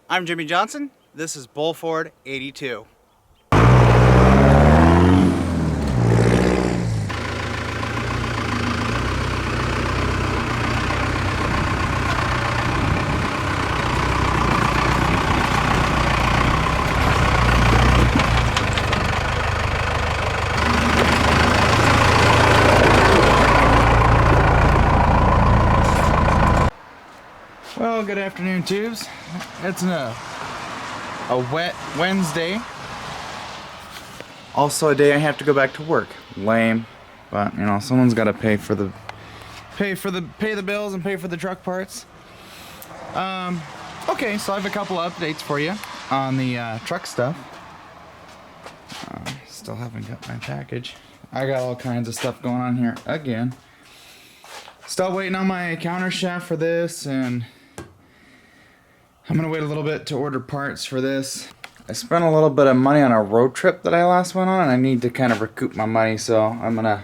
I'm Jimmy Johnson. This is Bullford 82. Well, good afternoon, tubes. It's a wet Wednesday. Also a day I have to go back to work. Lame, but you know, someone's got to pay the bills and pay for the truck parts. Okay, so I have a couple of updates for you on the truck stuff. Still haven't got my package. I got all kinds of stuff going on here again. Still waiting on my counter shaft for this, and I'm gonna wait a little bit to order parts for this. I spent a little bit of money on a road trip that I last went on, and I need to kind of recoup my money, so I'm gonna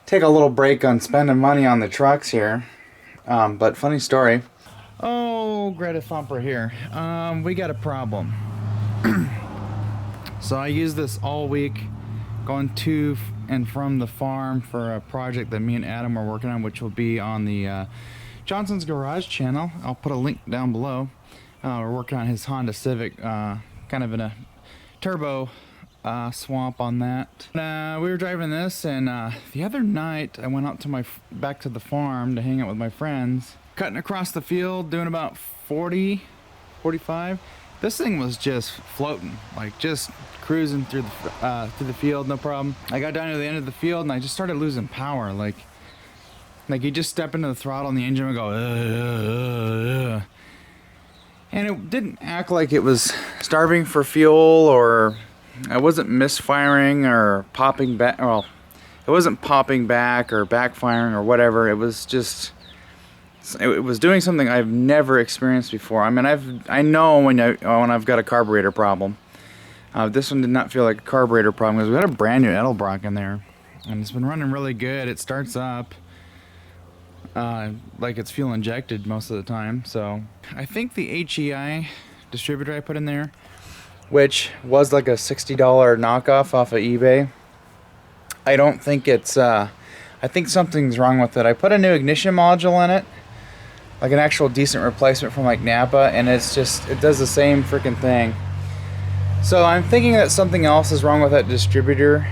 take a little break on spending money on the trucks here. But funny story. Oh, Greta Thumper here. We got a problem. So I use this all week going to and from the farm for a project that me and Adam are working on, which will be on the Johnson's Garage channel. I'll put a link down below. We're working on his Honda Civic, kind of in a turbo swamp on that. We were driving this, and the other night I went out to back to the farm to hang out with my friends, cutting across the field, doing about 40, 45. This thing was just floating, like just cruising through the field, no problem. I got down to the end of the field and I just started losing power, like you just step into the throttle and the engine would go, and it didn't act like it was starving for fuel, or I wasn't misfiring or popping back. Well, it wasn't popping back or backfiring or whatever. It was just, it was doing something I've never experienced before. I mean, I know when I've got a carburetor problem. This one did not feel like a carburetor problem because we had a brand new Edelbrock in there, and it's been running really good. It starts up like it's fuel injected most of the time. So I think the HEI distributor I put in there, which was like a $60 knockoff off of eBay, I don't think it's I think something's wrong with it. I put a new ignition module in it, like an actual decent replacement from like Napa, and it's just, it does the same freaking thing. So I'm thinking that something else is wrong with that distributor.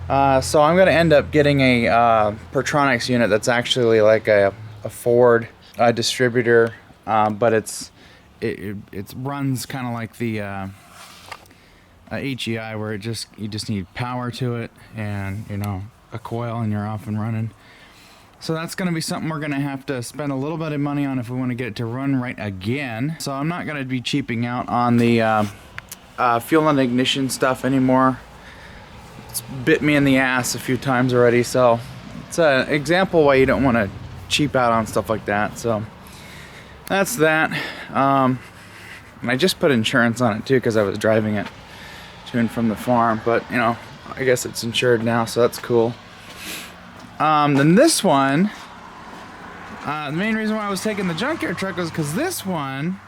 So I'm going to end up getting a Pertronix unit that's actually like a Ford distributor, but it runs kind of like the HEI, where you just need power to it and, you know, a coil, and you're off and running. So that's going to be something we're going to have to spend a little bit of money on if we want to get it to run right again. So I'm not going to be cheaping out on the fuel and ignition stuff anymore. It's bit me in the ass a few times already, so it's an example why you don't want to cheap out on stuff like that. So that's that. And I just put insurance on it too because I was driving it to and from the farm, but you know, I guess it's insured now, so that's cool. Then this one, the main reason why I was taking the junkyard truck was because this one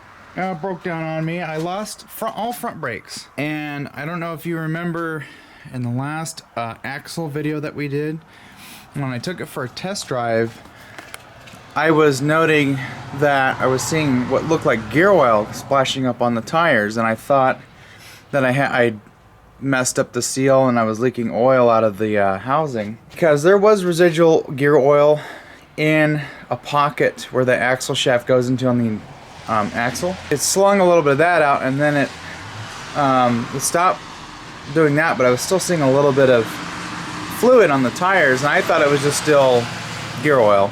broke down on me. I lost all front brakes, and I don't know if you remember in the last axle video that we did, when I took it for a test drive, I was noting that I was seeing what looked like gear oil splashing up on the tires, and I thought that I messed up the seal and I was leaking oil out of the housing, because there was residual gear oil in a pocket where the axle shaft goes into on the axle. It slung a little bit of that out, and then it stopped doing that, but I was still seeing a little bit of fluid on the tires, and I thought it was just still gear oil.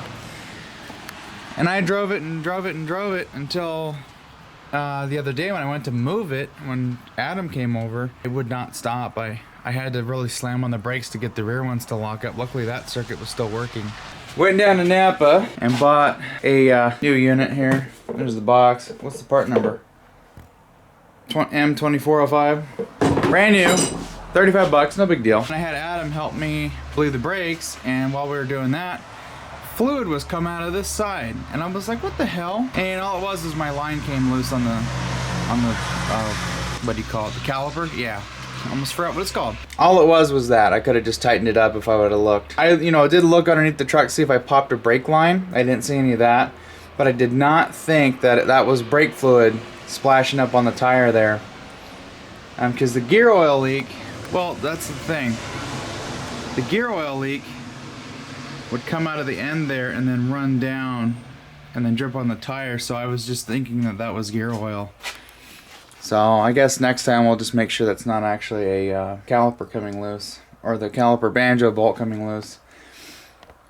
And I drove it and drove it and drove it until the other day when I went to move it, when Adam came over, it would not stop. I had to really slam on the brakes to get the rear ones to lock up. Luckily that circuit was still working. Went down to Napa and bought a new unit here. There's the box. What's the part number? M2405. Brand new. 35 bucks, no big deal. I had Adam help me bleed the brakes, and while we were doing that, fluid was coming out of this side, and I was like, what the hell? And all it was my line came loose on the what do you call it, the caliper? Yeah, almost forgot what it's called. All it was that I could have just tightened it up if I would have looked. I did look underneath the truck, see if I popped a brake line. I didn't see any of that, but I did not think that that was brake fluid splashing up on the tire there. Because the gear oil leak, well, that's the thing. The gear oil leak would come out of the end there and then run down and then drip on the tire, so I was just thinking that that was gear oil. So I guess next time we'll just make sure that's not actually a caliper coming loose, or the caliper banjo bolt coming loose.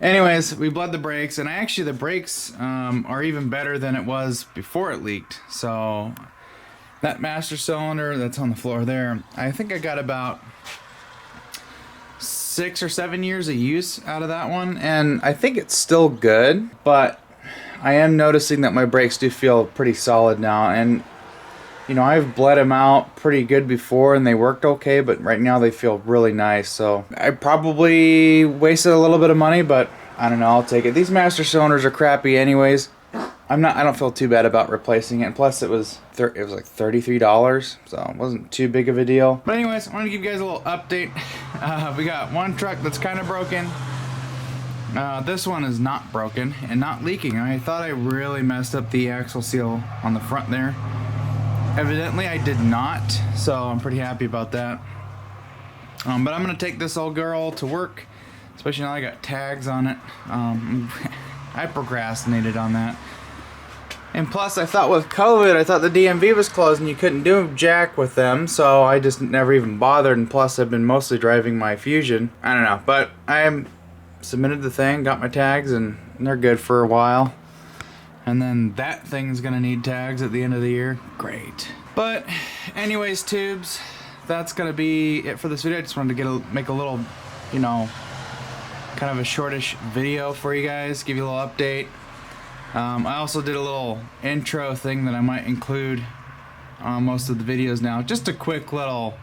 Anyways, we bled the brakes, and actually the brakes are even better than it was before it leaked. So that master cylinder that's on the floor there, I think I got about 6 or 7 years of use out of that one, and I think it's still good, but I am noticing that my brakes do feel pretty solid now. And I've bled them out pretty good before and they worked okay, but right now they feel really nice. So I probably wasted a little bit of money, but I don't know, I'll take it. These master cylinders are crappy anyways. I don't feel too bad about replacing it. And plus it was like $33, so it wasn't too big of a deal. But anyways, I want to give you guys a little update. We got one truck that's kind of broken. This one is not broken and not leaking. I thought I really messed up the axle seal on the front there. Evidently I did not, so I'm pretty happy about that. But I'm gonna take this old girl to work, especially now I got tags on it. I procrastinated on that. And plus I thought with COVID, I thought the DMV was closed and you couldn't do jack with them, so I just never even bothered. And plus I've been mostly driving my Fusion. I don't know, but I submitted the thing, got my tags, and they're good for a while. And then that thing's gonna need tags at the end of the year. Great. But anyways, tubes, that's gonna be it for this video. I just wanted to make a little, kind of a shortish video for you guys, give you a little update. I also did a little intro thing that I might include on most of the videos now. Just a quick little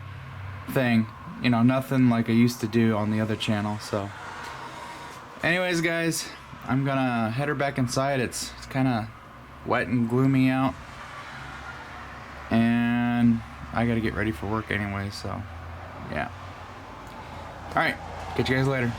thing, nothing like I used to do on the other channel. So anyways, guys, I'm gonna head her back inside. It's kind of wet and gloomy out, and I gotta get ready for work anyway, so yeah. Alright, catch you guys later.